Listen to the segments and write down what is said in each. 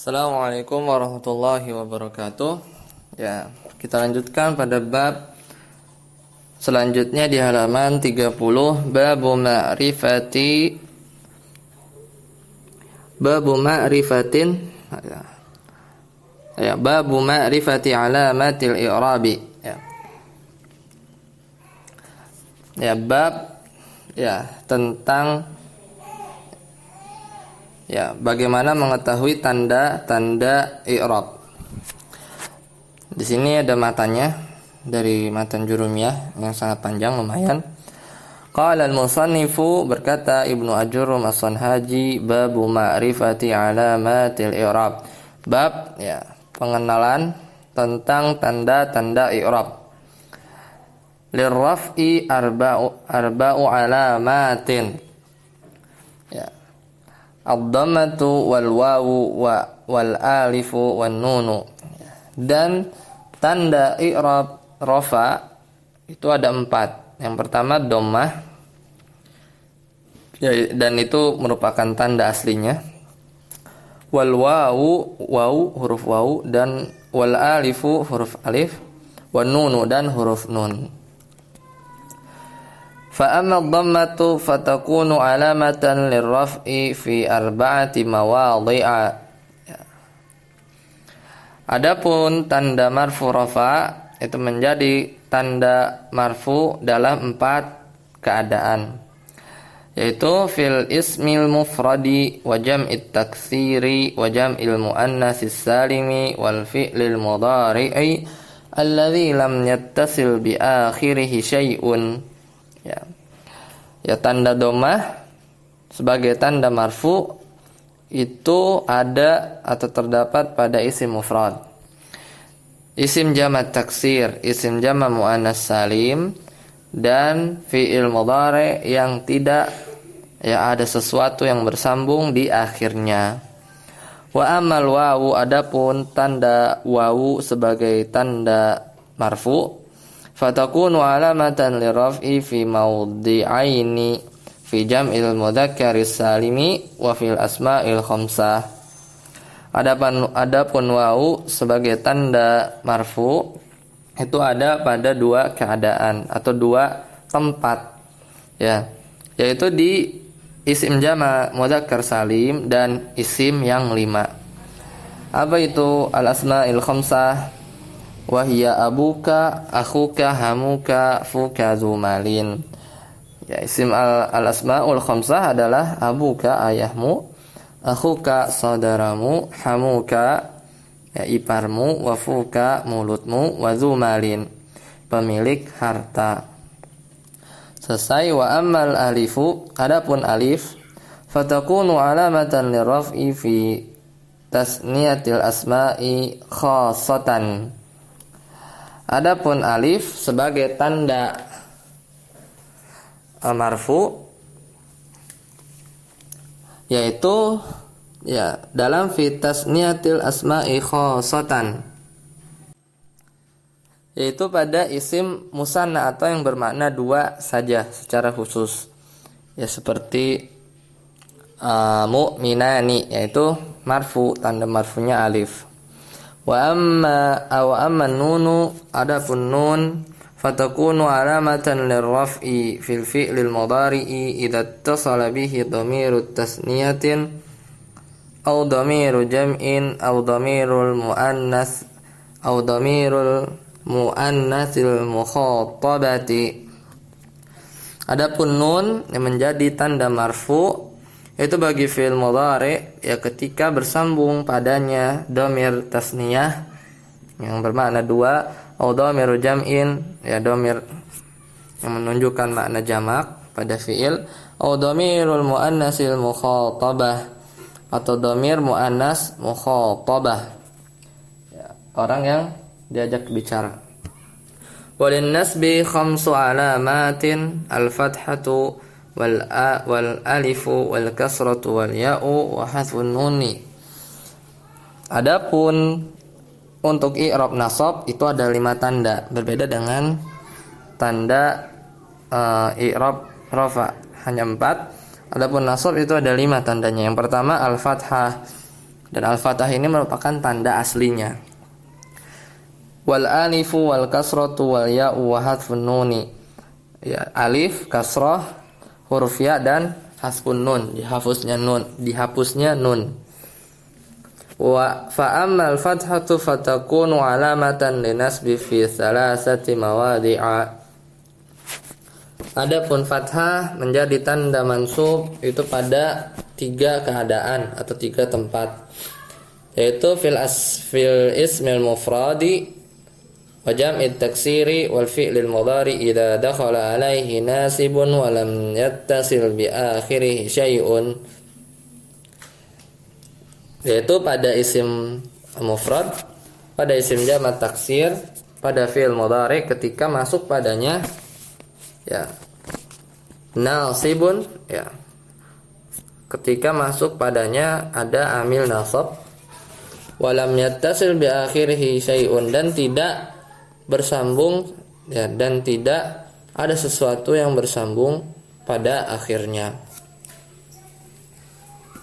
Assalamualaikum warahmatullahi wabarakatuh. Ya, kita lanjutkan pada bab selanjutnya di halaman 30, babu ma'rifatin babu ma'rifati alamatil i'rabi. Bab tentang bagaimana mengetahui tanda-tanda i'rab. Di sini ada matanya dari matan Jurumiyah yang sangat panjang lumayan. Qala al-musannifu, berkata Ibnu Ajurum As-Sanhaji, babu ma'rifati alamatil i'rab. Bab pengenalan tentang tanda-tanda i'rab. Lirraf'i arba'u alamatin. Ad-dhammatu wal wawu wal alifu wan nunu. Dan tanda i'rab rafa itu ada 4. Yang pertama dhammah, dan itu merupakan tanda aslinya. Wal wawu, huruf wawu, dan wal alifu, huruf alif, wan nunu, dan huruf nun. Fa amma ad-dhammatu fatakunu alamatan lirraf'i fi arba'ati mawadhi'a. Adapun tanda marfu rafa itu menjadi tanda marfu dalam 4 keadaan, yaitu fil ismil mufradi wa jam'it taktsiri wa jam'il muannatsis salimi wal fi'lil mudhari'i alladzi lam yattasil bi akhirih syai'un. Tanda dhammah sebagai tanda marfu itu ada atau terdapat pada isim mufrad, isim jamak taksir, isim jamak muannas salim, dan fi'il mudhari yang tidak ada sesuatu yang bersambung di akhirnya. Wa amal wawu, adapun tanda wawu sebagai tanda marfu, fatakunu alamatan liraf'i fi mawdi'aini fi jam'il mudzakkariss salimi wa fil asma'il khamsah. Adapun wawu sebagai tanda marfu itu ada pada 2 keadaan atau 2 tempat, yaitu di isim jama' mudzakkar salim dan isim yang 5. Apa itu al asma'il khamsah? Wahia abuka, akhuka, hamuka, fuka, zumalin. Isim al-asma'ul khamsah adalah abuka, ayahmu, akhuka, saudaramu, hamuka, iparmu, wafuka, mulutmu, wa zumalin, pemilik harta. Selesai. Wa ammal alifu, adapun alif, fatakunu alamatan lirraf'i fi tasniyatil asma'i khassatan. Adapun alif sebagai tanda marfu, yaitu dalam fi tasniyatil asma'i khassatan, yaitu pada isim musanna atau yang bermakna 2 saja secara khusus, seperti mu'minani, yaitu marfu, tanda marfunya alif. Wa amma nunu, adapun nun, fatakunu alamatan lirraf'i fil fi'lil mudhari'i idza ittasala bihi dhamirut tasniyatin aw dhamiru jam'in aw dhamirul muannas aw dhamirul muannatsil mukhatabati. Adapun nun yang menjadi tanda marfu itu bagi fi'il mudhari ketika bersambung padanya dhamir tasniyah yang bermakna 2, atau dhamiru jam'in, dhamir yang menunjukkan makna jamak pada fi'il, atau dhamirul muannatsil mukhatabah, atau dhamir muannas mukhatabah, orang yang diajak bicara. Walin nasbi khamsu alamatin, al-fathatu wal alifu wal kasratu wal ya'u wa hadfun nuni. Adapun untuk i'rab nasab itu ada 5 tanda, berbeda dengan tanda i'rab rafa, hanya 4. Adapun nasab itu ada 5 tandanya. Yang pertama al-fathah, Dan al-fathah ini merupakan tanda aslinya. Wal alifu wal kasratu wal ya'u wa hadfun nuni. Ya, alif, kasrah, huruf ya dan hasfun nun, dihapusnya nun. Wa fa ammal fathatu fatakunu alamatan linasbi fi thalathati mawadi'a. Adapun fathah menjadi tanda mansub itu pada 3 keadaan atau 3 tempat, yaitu fil ismil mufradi wa jam'it taksiri wal fi'lil mudhari idza dakhala alaihi nasibun wa lam yattasil bi akhirih syai'un, yaitu pada isim mufrad, pada isim jamak taksir, pada fi'il mudhari ketika masuk padanya ya nasibun, ya ketika masuk padanya ada amil nasab, walam yattasil bi akhirih syai'un, dan tidak bersambung ya, dan tidak ada sesuatu yang bersambung pada akhirnya.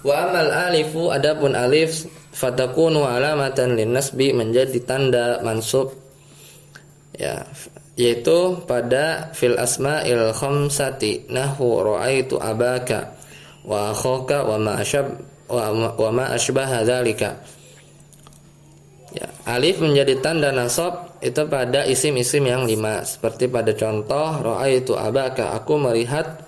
Wa amal alifu, adapun alif, fatakunu alamatan linnasbi, menjadi tanda mansub ya, yaitu pada fil asma'il khamsati nahu ra'aitu abaka wa akhaka wa ma ashbaha dzalika. Ya, alif menjadi tanda nasab itu pada isim-isim yang 5, seperti pada contoh ra'aitu abaka, aku melihat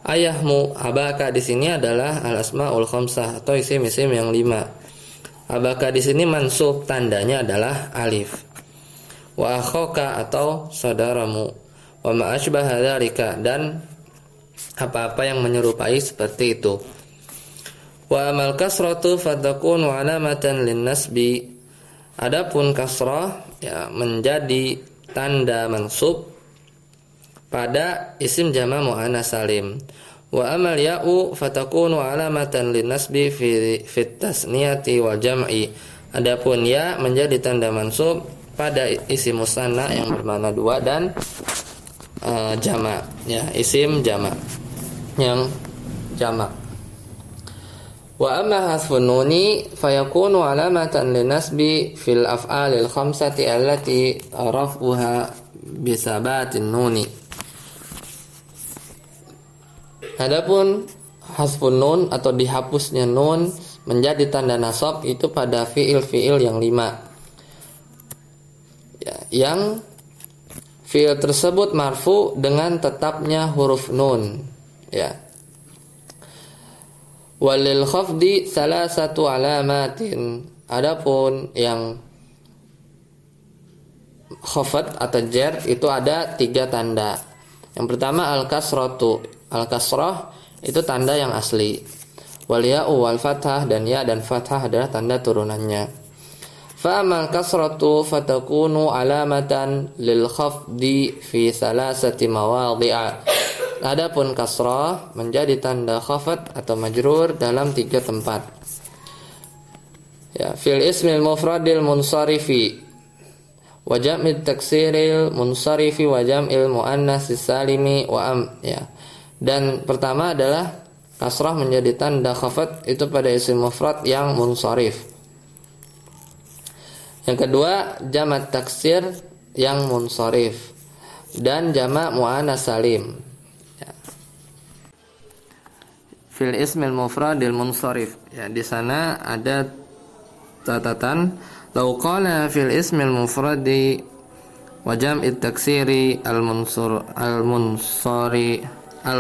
ayahmu. Abaka di sini adalah al asmaul khamsah atau isim-isim yang 5. Abaka di sini mansub, tandanya adalah alif. Wa akhaka atau saudaramu, wa ma ashbaha dzalika, dan apa-apa yang menyerupai seperti itu. Wa amal kasratu fatakunu alamatan linnasbi, adapun kasrah ya menjadi tanda mansub pada isim jamak muannas salim. Wa amal ya'u fatakunu alamatan linnasbi fi tasniyati wal jam'i, adapun ya menjadi tanda mansub pada isim musanna yang bermakna 2 dan jamak ya, isim jamak yang jamak. Wa amma hasfun nuni fayakunu alamatan linasbi fil af'alil khamsati allati raf'uha bisabatin nuni. Adapun hasfun nun atau dihapusnya nun menjadi tanda nasab itu pada fiil-fiil yang 5 ya, yang fiil tersebut marfu dengan tetapnya huruf nun ya. Walil khafdi salasatu alamatin, adapun yang khafat atau jar itu ada 3 tanda. Yang pertama al-kasratu, al-kasrah itu tanda yang asli. Wal ya'u wal fathah, dan ya dan fathah adalah tanda turunannya. Fa amal kasratu fatakunu alamatan lil khafdi fi salasati mawadhi'a. Adapun kasrah menjadi tanda khafat atau majrur dalam 3 tempat. Ya, fil ismil mufradil munsarifi wa jam'it taksiril munsarifi wa jam'il muannatsis salimi wa ya. Dan pertama adalah kasrah menjadi tanda khafat itu pada isim mufrad yang munsharif. Yang kedua jamak taksir yang munsharif dan jamak muannas salim. Fil ismil mufradil munsharif ya, di sana ada catatan law qala fil ismil mufradi wa jam'it taksiri al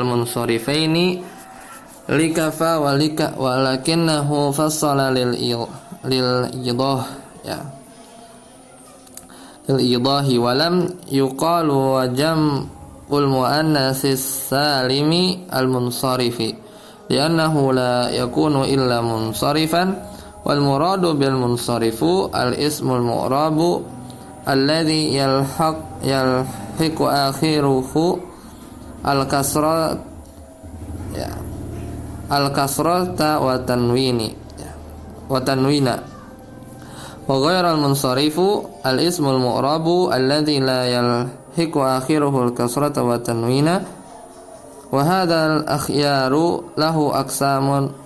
munsarifaini likafa walakinnahu fassala lil idah ya, lil idahi walam yuqalu wa jam'ul muannatsis salimi al munsarifi li'annahu la yakunu illa munsarifan wal muradu bil munsarifu al ismul mu'rabu alladhi yalhiqu akhiruhu al kasrat ya, al kasrata wa tanwini ya, wa tanwina wa ghairal munsarifu al ismul mu'rabu alladhi la yalhiqu akhiruhu al kasrata wa tanwina. Wa hadzal akhyaru lahu aqsamun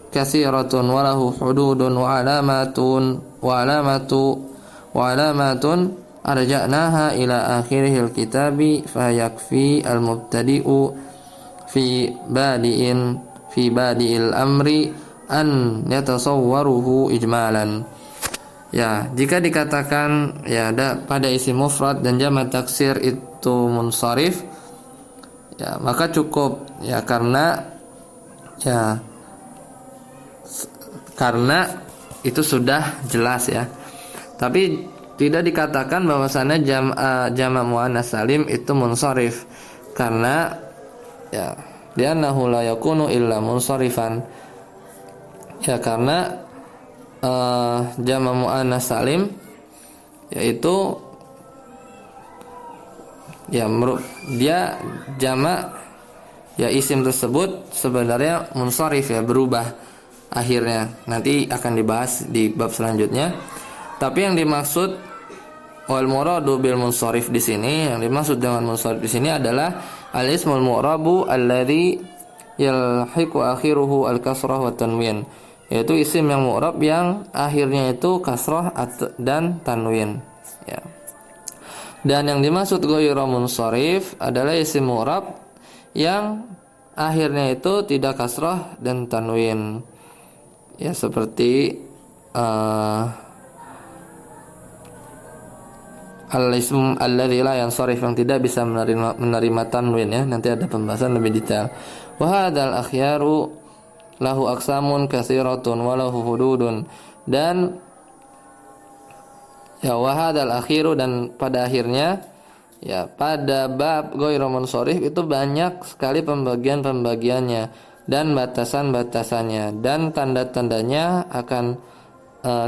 katsiratun wa lahu hududun wa alamatun arja'naha ila akhiril kitabi fayakfi al-mubtadi'u fi badi'il amri an yatasawwaruhu ijmalan. Ya, jika dikatakan ya pada isim mufrad dan jamak taksir itu munsharif, ya maka cukup ya karena itu sudah jelas ya. Tapi tidak dikatakan bahwasannya jamak muannats salim itu munsharif karena ya li'annahu la yakunu illa munsharifan. Ya karena jamak muannats salim yaitu ya dia jamak ya isim tersebut sebenarnya munsharif ya, berubah akhirnya. Nanti akan dibahas di bab selanjutnya. Tapi yang dimaksud wal muradu bil munsharif di sini, yang dimaksud dengan munsharif di sini adalah al ismul mu'rabu alladzi yalhiqu akhiruhu al kasrah wa tanwin, yaitu isim yang mu'rab yang akhirnya itu kasrah dan tanwin ya. Dan yang dimaksud ghairu munsharif adalah isim mu'rab yang akhirnya itu tidak kasrah dan tanwin ya, seperti al-ism alladzi la yansharif, yang tidak bisa menerima tanwin ya. Nanti ada pembahasan lebih detail. Wa hadzal akhyaru lahu aqsamun katsiratun wa lahu hududun, dan ya wa hadzal akhiru, dan pada akhirnya ya pada bab ghairu munsharif itu banyak sekali pembagiannya dan batasan-batasannya, dan tanda-tandanya akan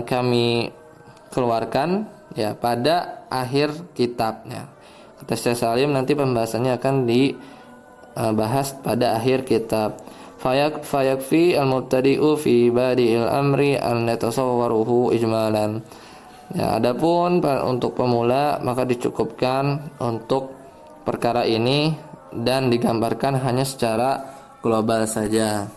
kami keluarkan ya pada akhir kitabnya. Kata Syekh Salim, nanti pembahasannya akan dibahas pada akhir kitab. Fayakfi al-mubtadi'u fi badi'il amri an yatasawwaruhu ijmalan. Ya, adapun untuk pemula maka dicukupkan untuk perkara ini dan digambarkan hanya secara global saja.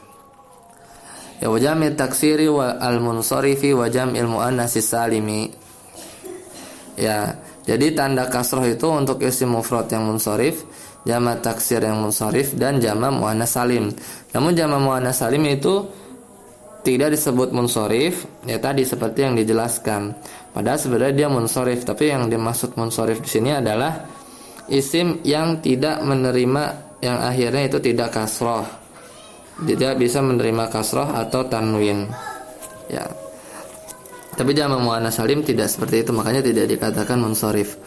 Ya, wa jam'i taksiri wa al-munsarifi wa jam'il muannats salimi. Ya, jadi tanda kasroh itu untuk isim mufrad yang munsharif, jamak taksir yang munsharif, dan jamak muannats salim. Namun jamak muannats salim itu tidak disebut munsharif ya, tadi seperti yang dijelaskan. Padahal sebenarnya dia munsharif, tapi yang dimaksud munsharif di sini adalah isim yang tidak menerima, yang akhirnya itu tidak kasroh, tidak bisa menerima kasroh atau tanwin ya. Tapi jamak muannats salim tidak seperti itu, makanya tidak dikatakan munsharif.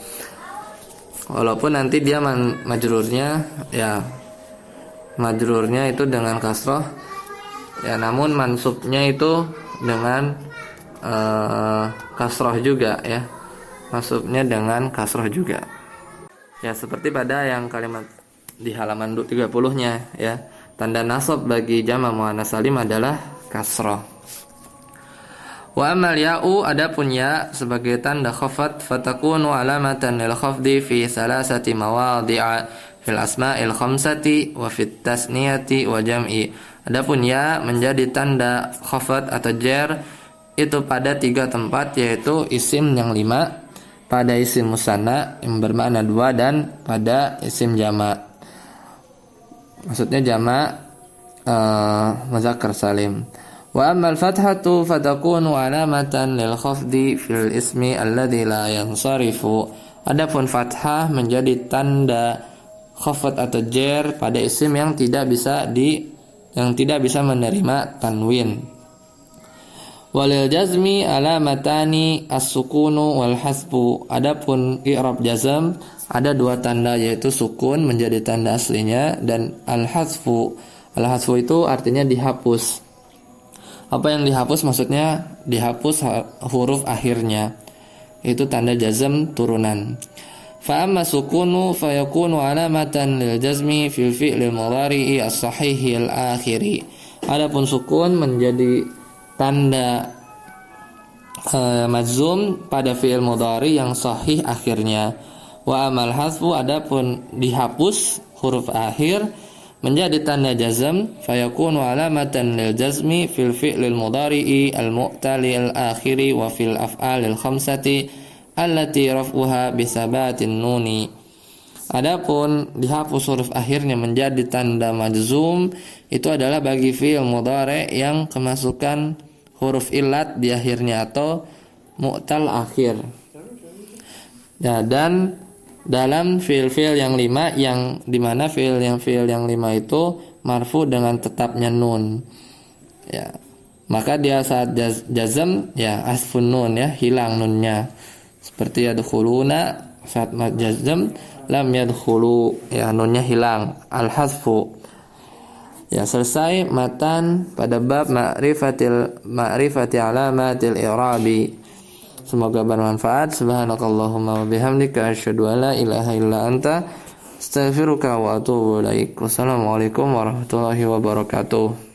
Walaupun nanti dia majrurnya ya, majrurnya itu dengan kasroh ya, namun mansubnya itu dengan kasroh juga ya, mansubnya dengan kasroh juga ya, seperti pada yang kalimat di halaman 30-nya ya. Tanda nasab bagi jamak muannats salim adalah kasroh. Wa amal ya'u, adapun ya sebagai tanda khafat, fatakunu alamatan lil khafdi fi salasati mawadhi'a fil asma'il khamsati wa fit tasniyati wa jam'i. Adapun ya menjadi tanda khafat atau jar itu pada 3 tempat, yaitu isim yang 5, pada isim musanna yang bermakna 2, dan pada isim jamak. Maksudnya jamak muzakkar salim. Wa ammal fathatu fatakunu alamatan lil khafdi fil ismi alladzi la yansarifu. Adapun fathah menjadi tanda khafat atau jar pada isim yang tidak bisa menerima tanwin. Walil jazmi alamatani as-sukunu wal hasbu. Adapun i'rab jazm ada 2 tanda, yaitu sukun menjadi tanda aslinya dan al-hasfu. Al-hasfu itu artinya dihapus. Apa yang dihapus? Maksudnya dihapus huruf akhirnya. Itu tanda jazm turunan. Fa amma sukunu fayakunu alamatan lil jazmi fil fi'lil mudhari'i as-sahihil akhiri. Adapun sukun menjadi tanda majzum pada fi'il mudhari yang sahih akhirnya. Wa amal hasfu, adapun dihapus huruf akhir, menjadi tanda jazm, fayakunu alamatan lil jazmi fil fi'lil mudhari'i al-mu'tali al-akhiri wa fil af'alil khamsati allati raf'uha bisabatin nuni. Adapun dihapus huruf akhirnya menjadi tanda majzum, itu adalah bagi fi'il mudhari' yang kemasukan huruf illat di akhirnya atau mu'tal akhir. Ya, dan dalam fi'il yang 5 yang dimana fi'il yang 5 itu marfu dengan tetapnya nun. Ya. Maka dia saat jazm ya asfun nun ya, hilang nunnya. Seperti yadkhuluna saat jazm lam yadkhulu ya, nunnya hilang, al-hadfu. Ya, selesai matan pada bab ma'rifati alamatil i'rabi. Semoga bermanfaat. Subhanakallahumma wa bihamdika asyhadu an la ilaha illa anta astaghfiruka wa atubu ilaik. Wassalamualaikum warahmatullahi wabarakatuh.